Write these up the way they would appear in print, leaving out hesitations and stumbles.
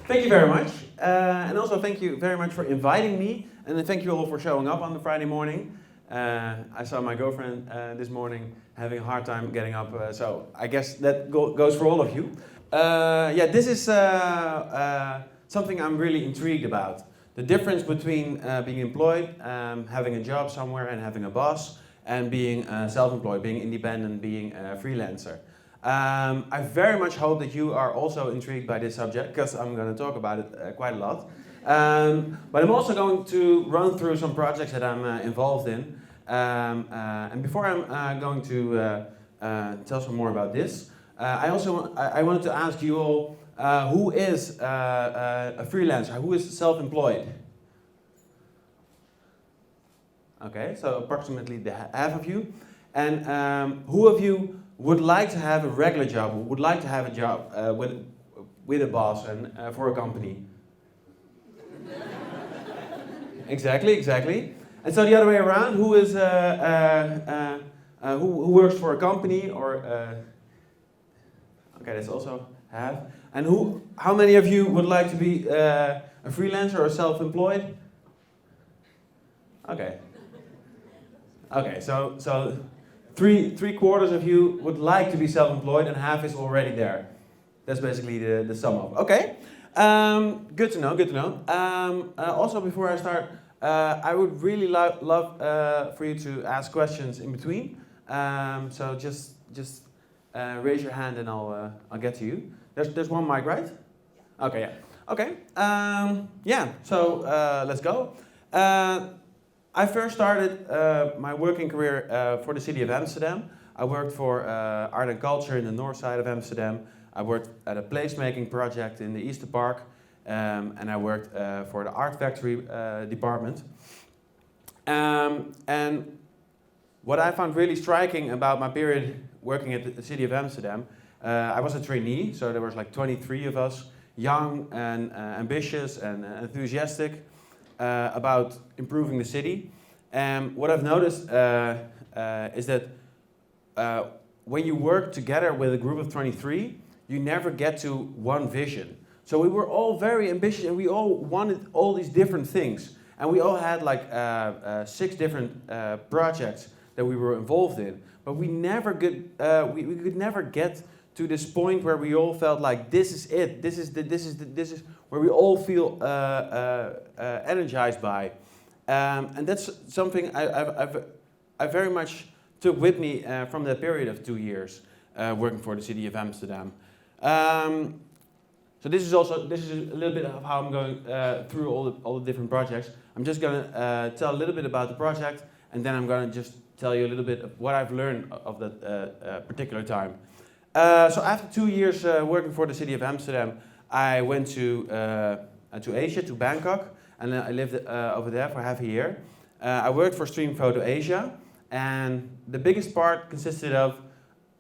Thank you very much. And also thank you very much for inviting me. And then thank you all for showing up on the Friday morning. I saw my girlfriend this morning having a hard time getting up. So I guess that goes for all of you. Yeah, this is something I'm really intrigued about. The difference between being employed, having a job somewhere and having a boss, and being self-employed, being independent, being a freelancer. I very much hope that you are also intrigued by this subject, because I'm going to talk about it quite a lot. But I'm also going to run through some projects that I'm involved in. And before I'm going to tell some more about this, I wanted to ask you all, who is a freelancer? Who is self-employed? Okay, so approximately half of you. And who of you would like to have a regular job, would like to have a job with a boss and for a company? Exactly. And so the other way around, who is who works for a company or okay, that's also half. And how many of you would like to be a freelancer or self-employed? Okay. Okay, so three quarters of you would like to be self-employed and half is already there. That's basically the sum of. Okay, good to know. Also, before I start, I would really love for you to ask questions in between. So just raise your hand and I'll get to you. There's one mic, right? Okay, yeah. Okay. Yeah. So let's go. I first started my working career for the city of Amsterdam. I worked for art and culture in the north side of Amsterdam. I worked at a placemaking project in the Easter Park. And I worked for the art factory department. And what I found really striking about my period working at the city of Amsterdam, I was a trainee, so there was like 23 of us, young and ambitious and enthusiastic about improving the city. And what I've noticed is that when you work together with a group of 23, you never get to one vision. So we were all very ambitious and we all wanted all these different things. And we all had like 6 different projects that we were involved in. But we never could, we could never get to this point where we all felt like this is it. This is where we all feel energized by. And that's something I very much took with me from that period of 2 years working for the city of Amsterdam. So this is a little bit of how I'm going through all the different projects. I'm just going to tell a little bit about the project, and then I'm going to just tell you a little bit of what I've learned of that particular time. So after 2 years working for the city of Amsterdam, I went to Asia, to Bangkok, and I lived over there for half a year. I worked for Stream Photo Asia, and the biggest part consisted of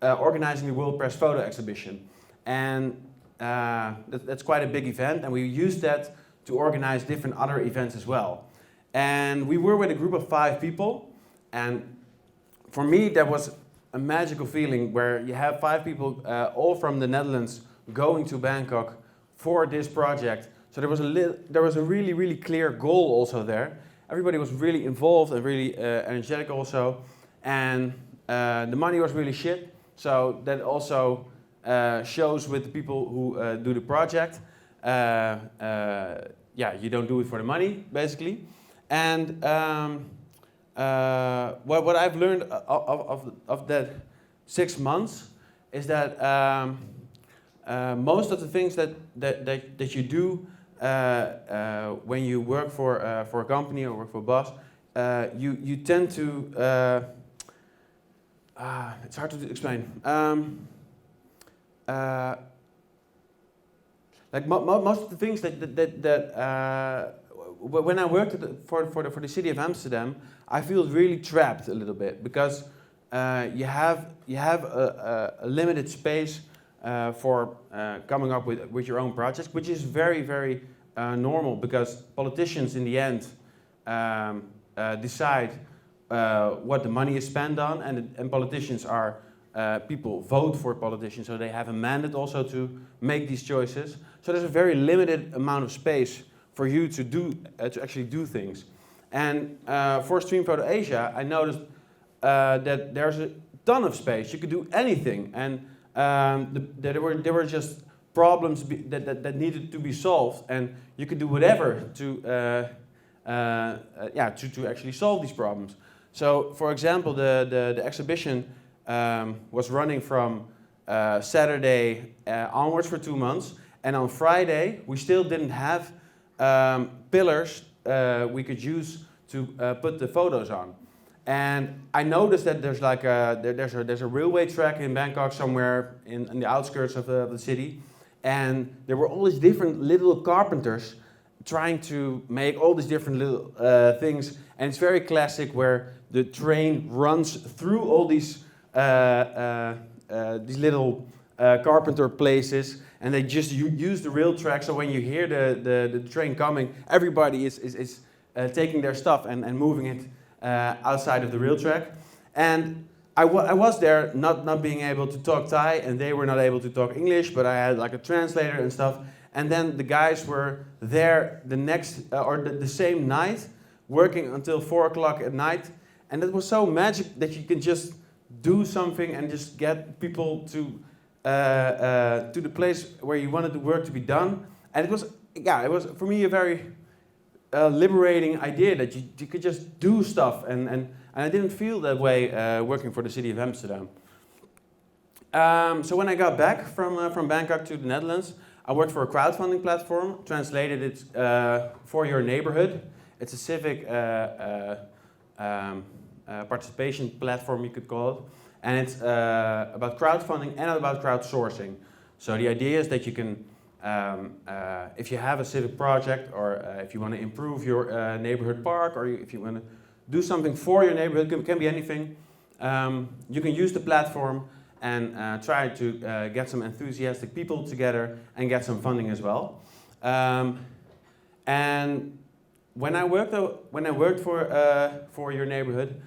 organizing the World Press Photo Exhibition. And that's quite a big event, and we used that to organize different other events as well. And we were with a group of 5 people, and for me that was a magical feeling where you have 5 people all from the Netherlands going to Bangkok for this project. So there was a really clear goal also there. Everybody was really involved and really energetic also, and the money was really shit. So that also shows with the people who do the project. Yeah, you don't do it for the money, basically. And what I've learned of that 6 months is that most of the things that you do when you work for a company or work for a boss, you tend to. It's hard to explain. like most of the things that when I worked for the city of Amsterdam, I feel really trapped a little bit because you have a limited space for coming up with your own projects, which is very normal because politicians in the end decide what the money is spent on, and politicians are people vote for politicians, so they have a mandate also to make these choices. So there's a very limited amount of space for you to do to actually do things. And for Stream Photo Asia, I noticed that there's a ton of space. You could do anything, and there were just problems that needed to be solved, and you could do whatever to actually solve these problems. So, for example, the exhibition was running from Saturday onwards for 2 months, and on Friday we still didn't have pillars we could use to put the photos on. And I noticed that there's like there's a railway track in Bangkok somewhere in the outskirts of the city, and there were all these different little carpenters trying to make all these different little things, and it's very classic where the train runs through all these little carpenter places, and they just use the rail track. So when you hear the train coming, everybody is taking their stuff and moving it outside of the rail track. And I was there not being able to talk Thai, and they were not able to talk English, but I had like a translator and stuff. And then the guys were there the next the same night, working until 4 o'clock at night, and it was so magic that you can just do something and just get people to the place where you wanted the work to be done. And it was for me a very liberating idea that you could just do stuff, and I didn't feel that way working for the city of Amsterdam. So when I got back from Bangkok to the Netherlands, I worked for a crowdfunding platform, translated it for your neighborhood. It's a civic participation platform, you could call it. And it's about crowdfunding and about crowdsourcing. So the idea is that you can, if you have a civic project, or if you want to improve your neighborhood park, or if you want to do something for your neighborhood, it can be anything, you can use the platform and try to get some enthusiastic people together and get some funding as well. And when I worked for your neighborhood,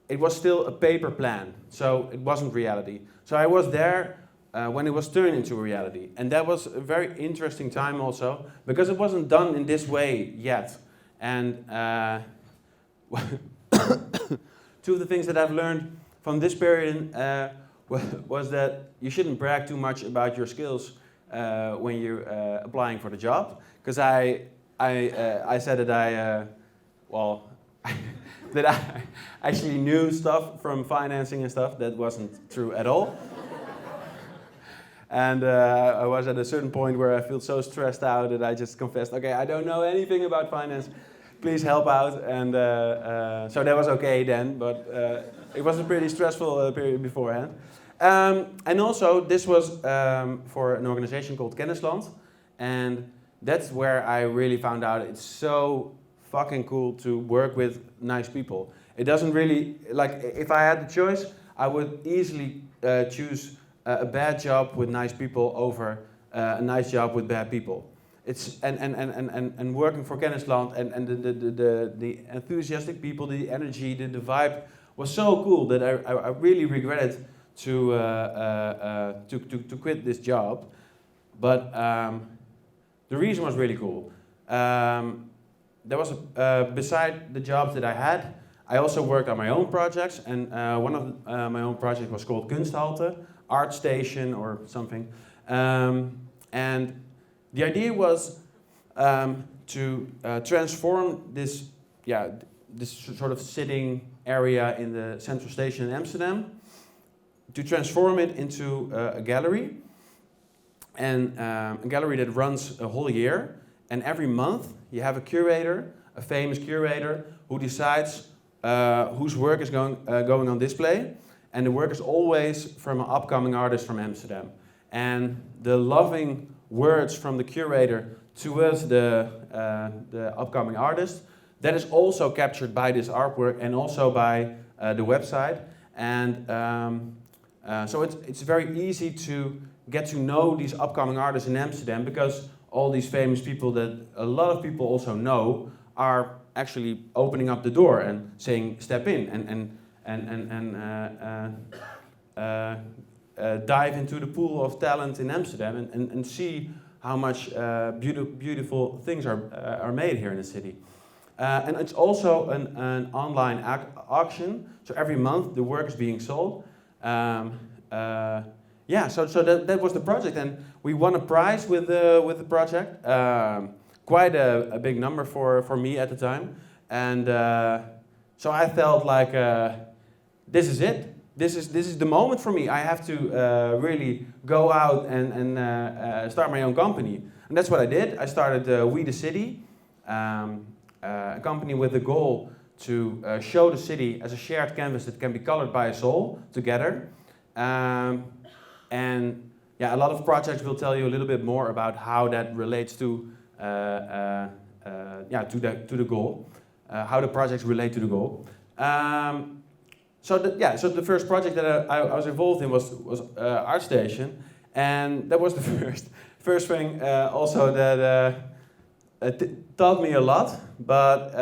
it was still a paper plan, so it wasn't reality. So I was there when it was turned into a reality, and that was a very interesting time also, because it wasn't done in this way yet. And two of the things that I've learned from this period was that you shouldn't brag too much about your skills when you're applying for the job. Because I said that that I actually knew stuff from financing and stuff. That wasn't true at all. And I was at a certain point where I felt so stressed out that I just confessed, okay, I don't know anything about finance. Please help out. And so that was okay then, but it was a pretty stressful period beforehand. And also, this was for an organization called Kennisland. And that's where I really found out it's so fucking cool to work with nice people. It doesn't really, like, if I had the choice, I would easily choose a bad job with nice people over a nice job with bad people. It's and working for Kennisland and the enthusiastic people, the energy, the vibe was so cool that I really regretted to quit this job. But the reason was really cool. There was beside the jobs that I had, I also worked on my own projects, and one of my own projects was called Consulta Art Station or something. And the idea was to transform this sort of sitting area in the central station in Amsterdam, to transform it into a gallery, and a gallery that runs a whole year. And every month you have a curator, a famous curator, who decides whose work is going on display. and the work is always from an upcoming artist from Amsterdam. And the loving words from the curator towards the upcoming artist, that is also captured by this artwork and also by the website. And so it's very easy to get to know these upcoming artists in Amsterdam, because all these famous people that a lot of people also know are actually opening up the door and saying, step in and dive into the pool of talent in Amsterdam and see how much beautiful things are made here in the city. And it's also an online auction, so every month the work is being sold. Yeah, so that was the project, and we won a prize with the project. Quite a big number for me at the time, and so I felt like this is it. This is the moment for me. I have to really go out and start my own company, and that's what I did. I started We the City, a company with the goal to show the city as a shared canvas that can be colored by us all together. And yeah, a lot of projects will tell you a little bit more about how that relates to to the goal, how the projects relate to the goal. So the first project that I was involved in was Art Station, and that was the first thing also that taught me a lot, but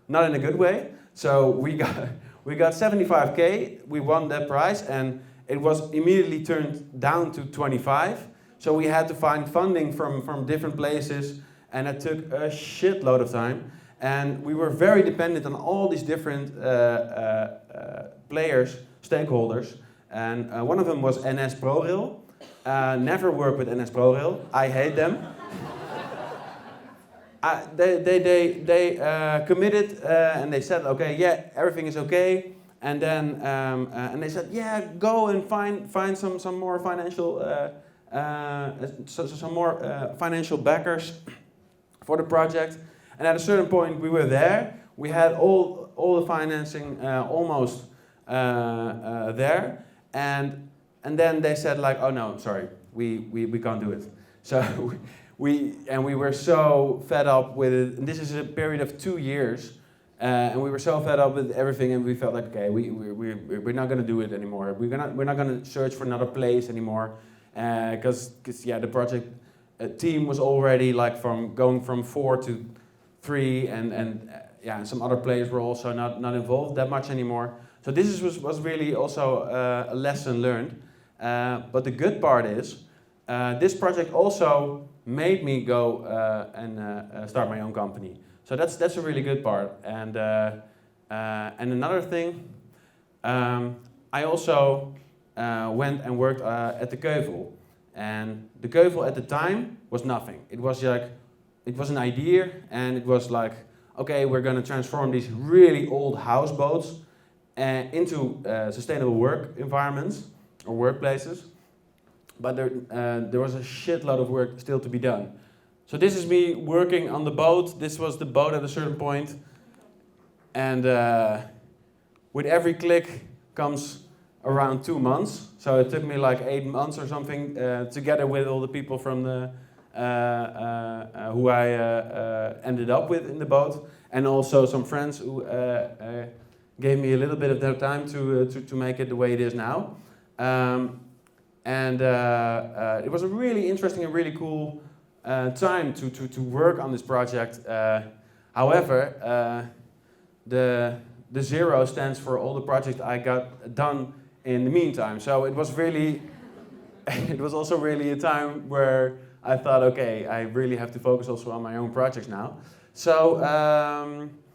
not in a good way. So we got 75K. We won that prize, and it was immediately turned down to 25. So we had to find funding from different places, and it took a shitload of time. And we were very dependent on all these different players, stakeholders. And one of them was NS ProRail. Never work with NS ProRail. I hate them. They committed and they said, okay, yeah, everything is okay. And then and they said, yeah, go and find some more financial some more financial backers for the project. And at a certain point, we were there. We had all the financing almost there, and then they said like, oh no, sorry, we can't do it. So we were so fed up with it. And this is a period of 2 years. And we were so fed up with everything, and we felt like, okay, we're not going to do it anymore. We're not going to search for another place anymore, because yeah, the project team was already like going from 4 to 3, and yeah, some other players were also not involved that much anymore. So this was really also a lesson learned. But the good part is, this project also made me go and start my own company. So that's a really good part. And another thing, I also went and worked at the Keuvel. And the Keuvel at the time was nothing. It was like, it was an idea, and it was like, okay, we're going to transform these really old houseboats into sustainable work environments or workplaces. But there was a shitload of work still to be done. So this is me working on the boat. This was the boat at a certain point. And with every click comes around 2 months. So it took me like 8 months or something, together with all the people from the who I ended up with in the boat, and also some friends who gave me a little bit of their time to make it the way it is now. It was a really interesting and really cool time to work on this project. However, the 0 stands for all the projects I got done in the meantime. So it was really, it was also really a time where I thought, okay, I really have to focus also on my own projects now. So,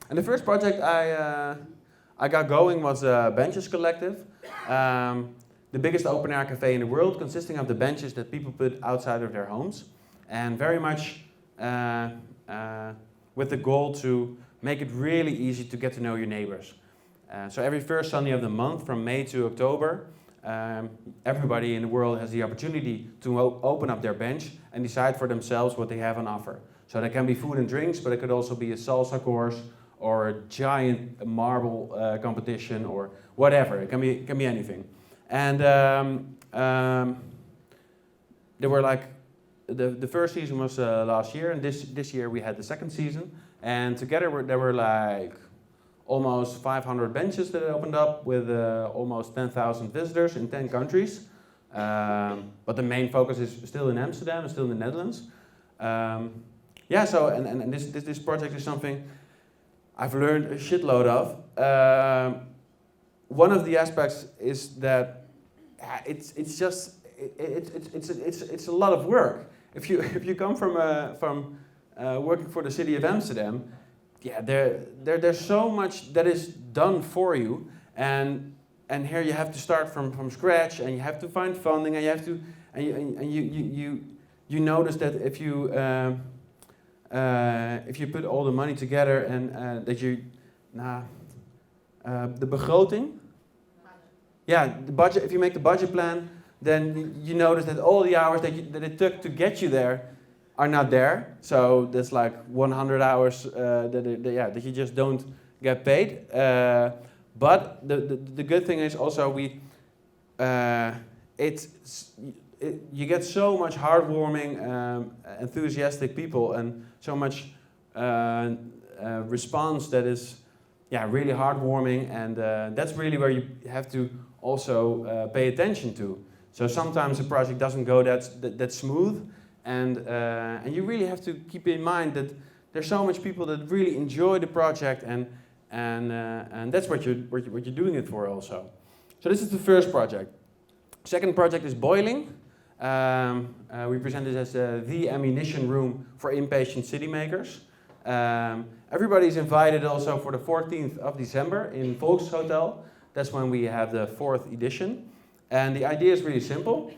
and the first project I got going was Benches Collective. The biggest open-air cafe in the world, consisting of the benches that people put outside of their homes. And very much with the goal to make it really easy to get to know your neighbors. So every first Sunday of the month, from May to October, everybody in the world has the opportunity to open up their bench and decide for themselves what they have on offer. So there can be food and drinks, but it could also be a salsa course or a giant marble competition or whatever. It can be anything. And there were like the first season was last year, and this year we had the second season. And together there were like almost 500 benches that opened up with almost 10,000 visitors in 10 countries. But the main focus is still in Amsterdam, still in the Netherlands. Yeah, so and this project is something I've learned a shitload of. One of the aspects is that it's a lot of work. If you come from working for the city of Amsterdam, yeah, there's so much that is done for you, and here you have to start from scratch, and you have to find funding, and you have to you notice that if you put all the money together and that you the begroting, yeah, the budget. If you make the budget plan, then you notice that all the hours that it took to get you there are not there. So that's like 100 hours that you just don't get paid. But the good thing is also you get so much heartwarming, enthusiastic people, and so much response that is really heartwarming, and that's really where you have to also pay attention to. So sometimes a project doesn't go that smooth, and you really have to keep in mind that there's so much people that really enjoy the project, and that's what you're doing it for also. So this is the first project. Second project is boiling. We present this as the ammunition room for impatient city makers. Everybody's invited also for the 14th of December in Volkshotel. That's when we have the 4th edition. And the idea is really simple.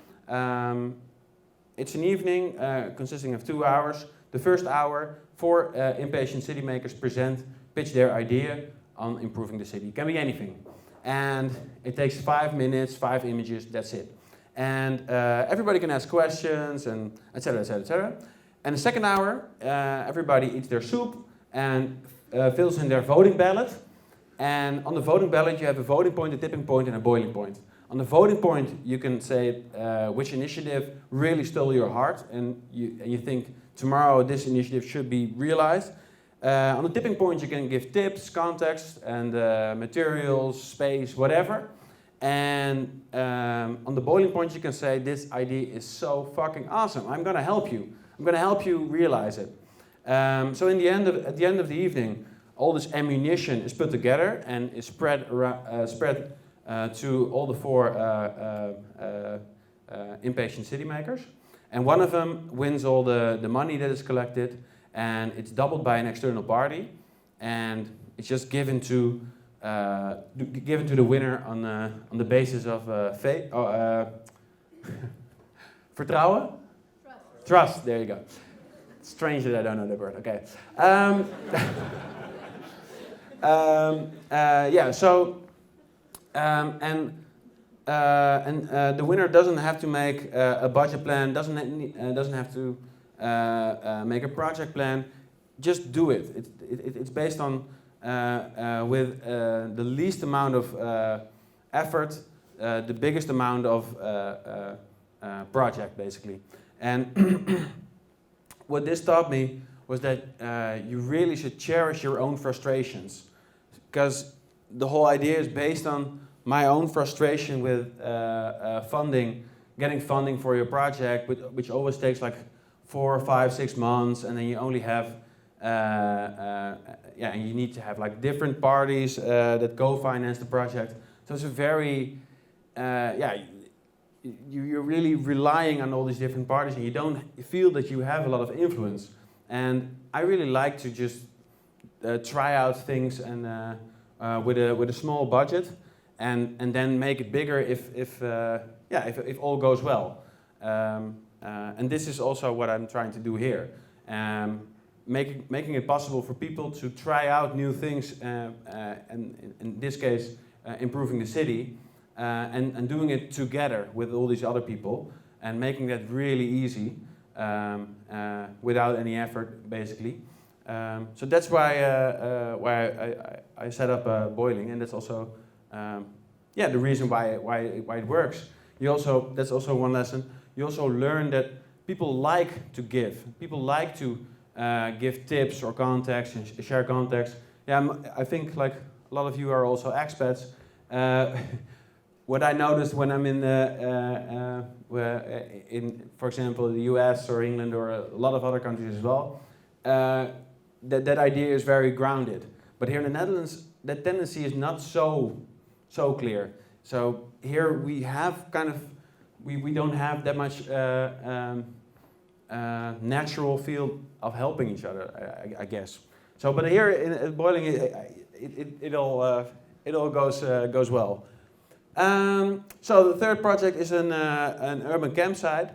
It's an evening consisting of 2 hours. The first hour, 4 impatient city makers pitch their idea on improving the city. It can be anything. And it takes 5 minutes, 5 images, that's it. And everybody can ask questions, and etc., etc., etc. And the second hour, everybody eats their soup and fills in their voting ballot. And on the voting ballot, you have a voting point, a tipping point, and a boiling point. On the voting point, you can say which initiative really stole your heart, and you think tomorrow this initiative should be realized. On the tipping point, you can give tips, context, and materials, space, whatever. And on the boiling point, you can say this idea is so fucking awesome. I'm gonna help you. I'm gonna help you realize it. So at the end of the evening, all this ammunition is put together and is spread to all the 4 impatient city makers. And one of them wins all the money that is collected, and it's doubled by an external party, and it's just given to the winner on the basis of vertrouwen? Trust, there you go. It's strange that I don't know that word, okay. The winner doesn't have to make a budget plan, doesn't have to make a project plan. Just do it. It's based on with the least amount of effort, the biggest amount of project, basically. And what this taught me was that you really should cherish your own frustrations, because the whole idea is based on my own frustration with getting funding for your project, which always takes like 4, 5, 6 months, and then you only have and you need to have like different parties that co-finance the project. So it's a very you're really relying on all these different parties, and you don't feel that you have a lot of influence. And I really like to just try out things and with a small budget, and then make it bigger if all goes well. And this is also what I'm trying to do here, making it possible for people to try out new things, and in this case, improving the city, and doing it together with all these other people, and making that really easy, without any effort, basically. So that's why I set up boiling, and that's also yeah, the reason why it works. That's also one lesson. You also learn that people like to give. People like to give tips or contacts and share contacts. Yeah, I think like a lot of you are also expats. What I noticed when I'm in, for example, the US or England or a lot of other countries as well, that idea is very grounded. But here in the Netherlands, that tendency is not so clear. So here we have kind of, we don't have that much natural feel of helping each other, I guess. So, but here in Boiling, it all goes well. So the third project is an urban campsite.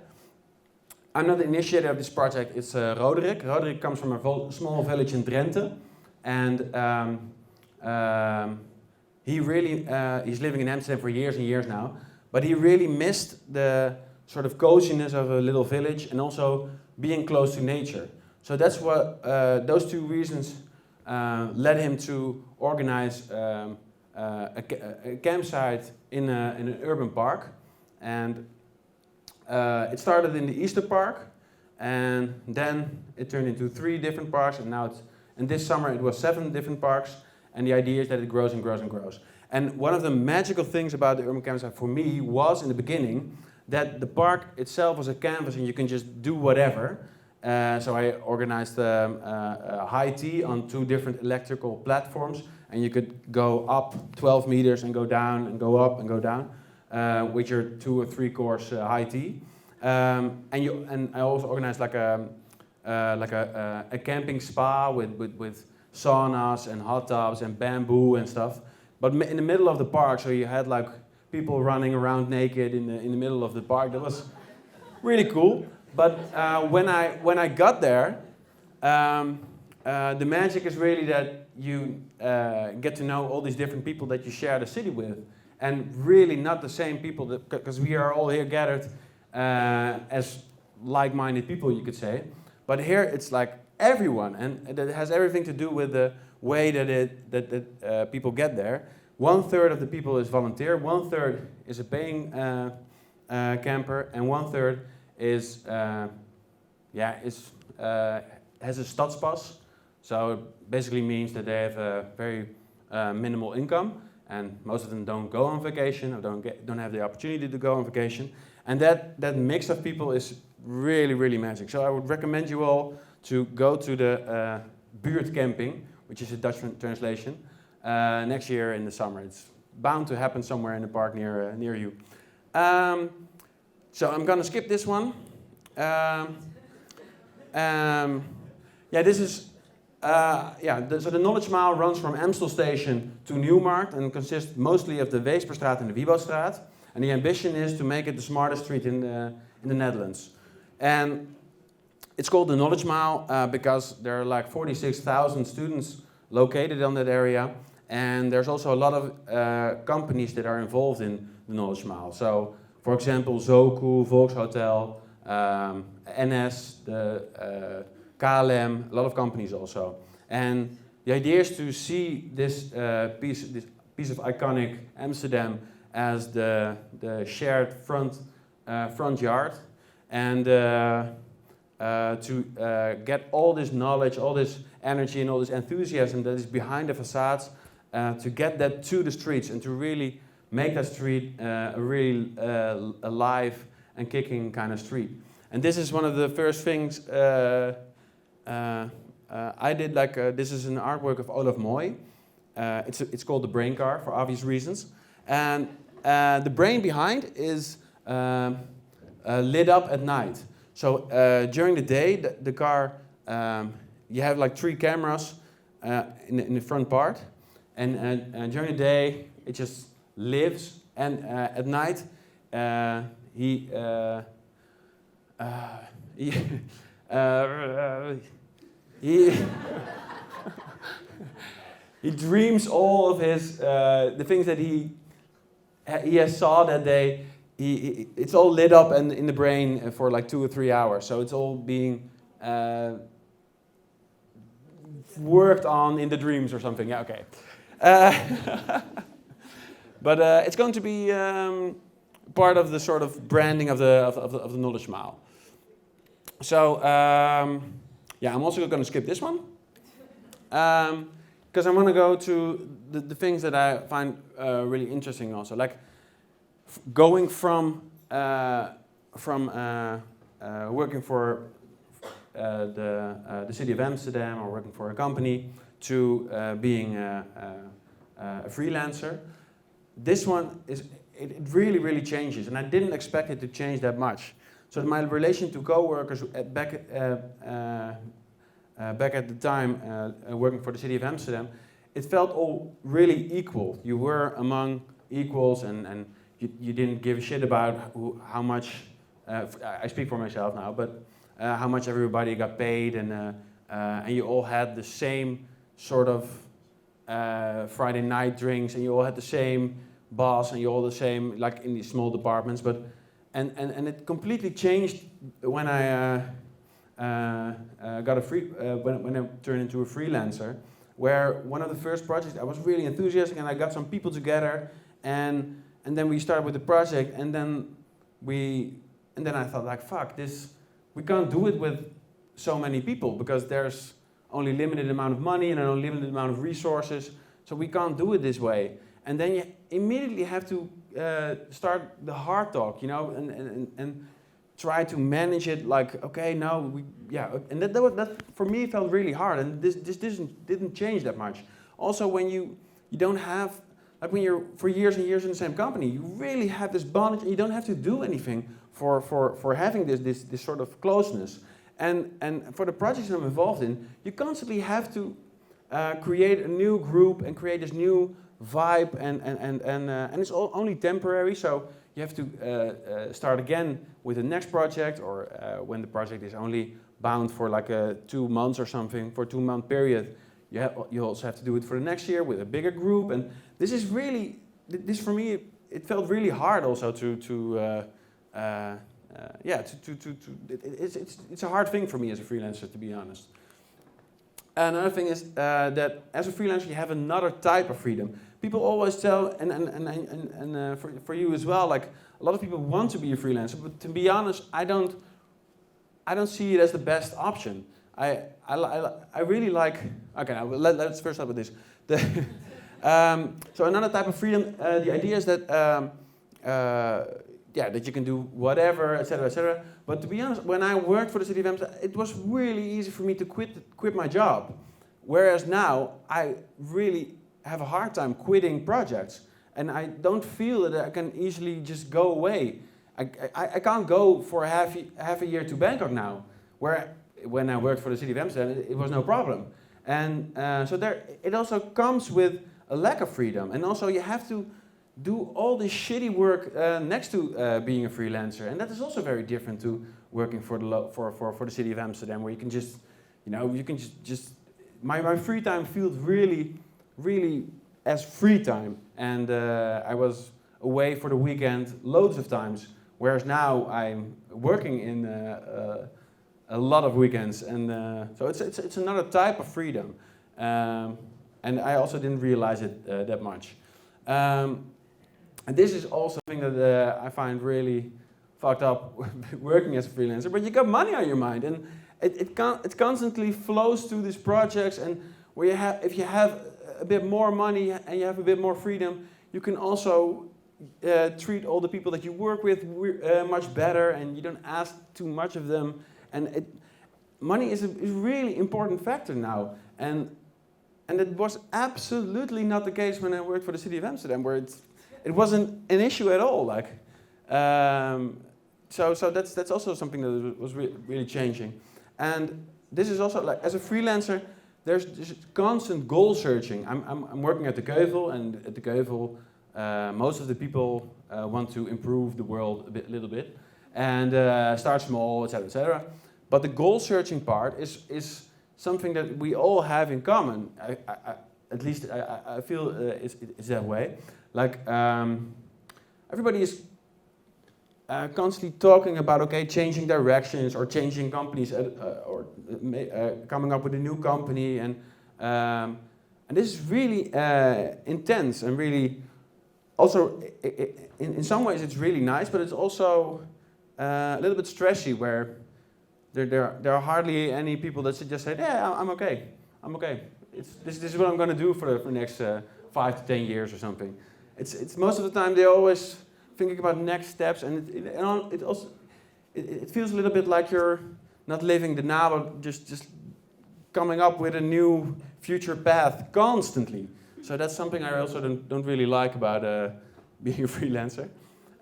I'm not the initiator of this project, it's Roderick. Roderick comes from a small village in Drenthe. And he's living in Amsterdam for years and years now. But he really missed the sort of coziness of a little village and also being close to nature. So that's what, those two reasons led him to organize a campsite in an urban park. And it started in the Easter Park, and then it turned into 3 different parks, and this summer it was 7 different parks, and the idea is that it grows and grows and grows. And one of the magical things about the urban campsite for me was in the beginning that the park itself was a canvas and you can just do whatever. So I organized high tea on 2 different electrical platforms, and you could go up 12 meters and go down and go up and go down with your 2 or 3 course high tea. And I also organized like a camping spa with saunas and hot tubs and bamboo and stuff. But in the middle of the park, so you had like people running around naked in the middle of the park. That was really cool. But when I got there, the magic is really that you get to know all these different people that you share the city with, and really not the same people, because we are all here gathered as like-minded people, you could say. But here it's like everyone, and it has everything to do with the way that people get there. 1/3 of the people is volunteer, 1/3 is a paying camper, and 1/3 is has a stadspas. So it basically means that they have a very minimal income, and most of them don't go on vacation or don't have the opportunity to go on vacation. And that mix of people is really, really magic. So I would recommend you all to go to the buurtcamping, which is a Dutch translation, next year in the summer. It's bound to happen somewhere in the park near you. So I'm gonna skip this one. This is so the Knowledge Mile runs from Amstel Station to Newmarkt and consists mostly of the Weesperstraat and the Wieboudstraat. And the ambition is to make it the smartest street in the Netherlands. And it's called the Knowledge Mile because there are like 46,000 students located on that area. And there's also a lot of companies that are involved in the Knowledge Mile. So, for example, Zoku, Volkshotel, NS, the KLM, a lot of companies also. And the idea is to see this piece of iconic Amsterdam as the shared front yard, and to get all this knowledge, all this energy, and all this enthusiasm that is behind the facades, to get that to the streets and to really make that street a really alive and kicking kind of street. And this is one of the first things I did. This is an artwork of Olaf Moy. It's called the brain car for obvious reasons. And the brain behind is lit up at night. So during the day, the car, you have like 3 cameras in the front part. And during the day, it just lives. And at night, he dreams all of his the things that he has saw that day. It's all lit up and in the brain for like 2 or 3 hours. So it's all being worked on in the dreams or something. Yeah, okay. But it's going to be part of the sort of branding of the Knowledge Mile. So yeah, I'm also going to skip this one because I want to go to the things that I find really interesting also, like going from working for the city of Amsterdam or working for a company to being a freelancer. This one is it really changes, and I didn't expect it to change that much. So my relation to co-workers back at the time working for the city of Amsterdam, it felt all really equal. You were among equals, and you didn't give a shit about how much. I speak for myself now, but how much everybody got paid, and you all had the same sort of Friday night drinks, and you all had the same boss, and you all the same, like in these small departments. But and it completely changed when I got a when I turned into a freelancer. Where one of the first projects I was really enthusiastic, and I got some people together, and then we started with the project, and then I thought, like, fuck this, we can't do it with so many people because there's only limited amount of money and a limited amount of resources, so we can't do it this way. And then you immediately have to start the hard talk, you know, and try to manage it. Like, okay, now and that for me felt really hard, and this didn't change that much. Also, when you don't have, like, when you're for years and years in the same company, you really have this bond, and you don't have to do anything for having this sort of closeness. And for the projects I'm involved in, you constantly have to create a new group and create this new vibe, and it's all only temporary. So you have to start again with the next project, or when the project is only bound for like 2 months or something, for a 2-month period. You also have to do it for the next year with a bigger group, and this is really, this for me, it felt really hard also it's a hard thing for me as a freelancer, to be honest. Another thing is that as a freelancer you have another type of freedom. People always tell, and for you as well, like a lot of people want to be a freelancer, but to be honest, I don't see it as the best option. I really like. Okay, now let's first start with this. So another type of freedom. The idea is that that you can do whatever, etc., etc. But to be honest, when I worked for the city of Amsterdam, it was really easy for me to quit my job. Whereas now, I really have a hard time quitting projects, and I don't feel that I can easily just go away. I can't go for half a year to Bangkok now, where when I worked for the city of Amsterdam, it was no problem. And so it also comes with a lack of freedom, and also you have to do all this shitty work next to being a freelancer, and that is also very different to working for the city of Amsterdam, where you can just, my free time feels really as free time, and I was away for the weekend loads of times, whereas now I'm working in a lot of weekends, and so it's another type of freedom, and I also didn't realize it that much. And this is also something that I find really fucked up working as a freelancer, but you got money on your mind, and it constantly flows to these projects, and where if you have a bit more money and you have a bit more freedom, you can also treat all the people that you work with much better, and you don't ask too much of them, and money is a really important factor now, and it was absolutely not the case when I worked for the city of Amsterdam, where it wasn't an issue at all. Like, so that's also something that was really changing. And this is also, like, as a freelancer, there's constant goal searching. I'm working at the Keuvel, and at the Keuvel, most of the people want to improve the world a little bit, and start small, etc., etc. But the goal searching part is something that we all have in common. At least I feel it's that way. Like, everybody is constantly talking about, changing directions or changing companies, or coming up with a new company, and this is really intense and really also, in some ways it's really nice, but it's also a little bit stressy, where there are hardly any people that just say, yeah, I'm okay. This is what I'm going to do for the next 5 to 10 years or something. It's most of the time they're always thinking about next steps, and it feels a little bit like you're not living the now, but just coming up with a new future path constantly. So that's something I also don't really like about being a freelancer.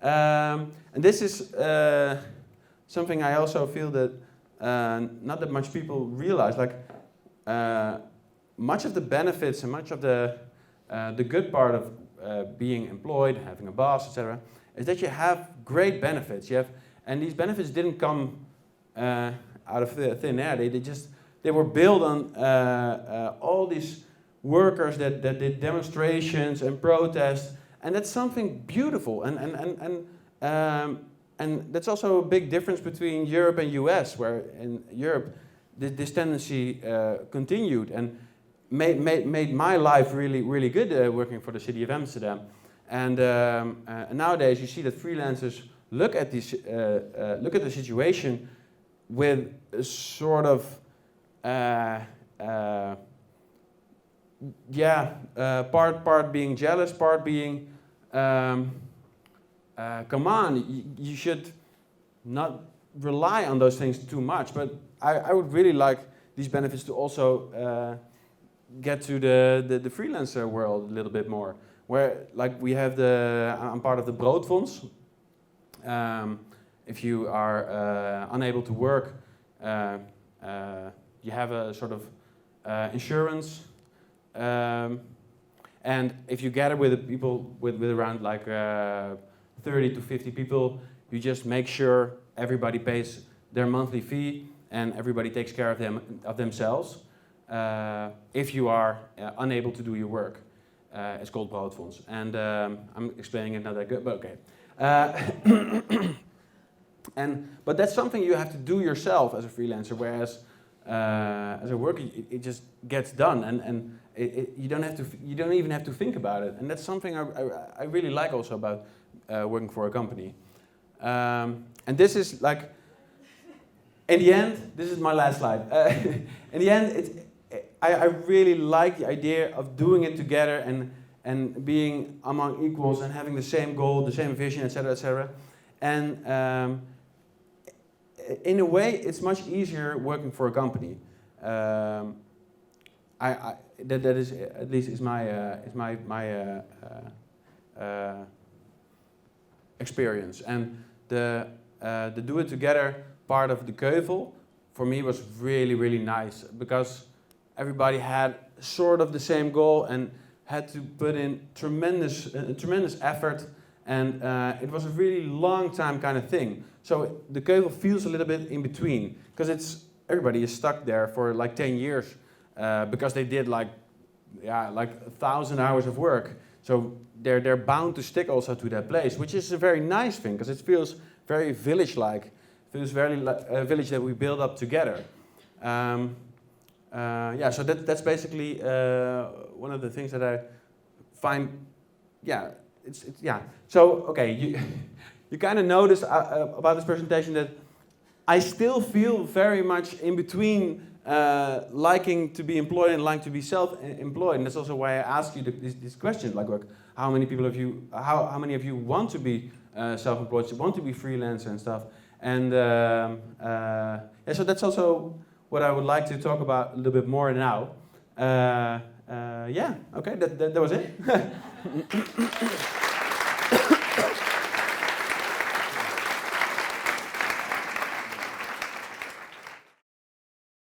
And this is something I also feel that not that much people realize. Like much of the benefits and much of the good part of being employed, having a boss, etc., is that you have great benefits. And these benefits didn't come out of thin air. They were built on all these workers that did demonstrations and protests, and that's something beautiful. And that's also a big difference between Europe and US, where in Europe this tendency continued and made my life really good working for the city of Amsterdam. And nowadays you see that freelancers look at the situation with a sort of part being jealous, part being come on, you should not rely on those things too much. But I would really like these benefits to also get to the freelancer world a little bit more. Where, like, we have I'm part of the Broodfonds. If you are unable to work, you have a sort of insurance. And if you gather with people with around like 30 to 50 people, you just make sure everybody pays their monthly fee and everybody takes care of themselves. If you are unable to do your work, it's called Broodfonds. And I'm explaining it not that good, but okay. But that's something you have to do yourself as a freelancer, whereas as a worker, it just gets done, and you don't even have to think about it. And that's something I really like also about working for a company. And this is like, in the end, this is my last slide. In the end, I really like the idea of doing it together and being among equals and having the same goal, the same vision, etc., etc. And in a way, it's much easier working for a company. That is at least is my experience. And the do it together part of the Keuvel for me was really nice, because everybody had sort of the same goal and had to put in tremendous effort, and it was a really long time kind of thing. So the Keuvel feels a little bit in between, because everybody is stuck there for like 10 years because they did like 1,000 hours of work. So they're bound to stick also to that place, which is a very nice thing, because it feels very village-like. It feels very a village that we build up together. So that's basically one of the things that I find. So okay, you kind of noticed about this presentation that I still feel very much in between liking to be employed and liking to be self-employed, and that's also why I ask you these questions, like how many people of you, how many of you want to be self-employed, want to be freelancer and stuff, and so that's also what I would like to talk about a little bit more now. Okay, that was it.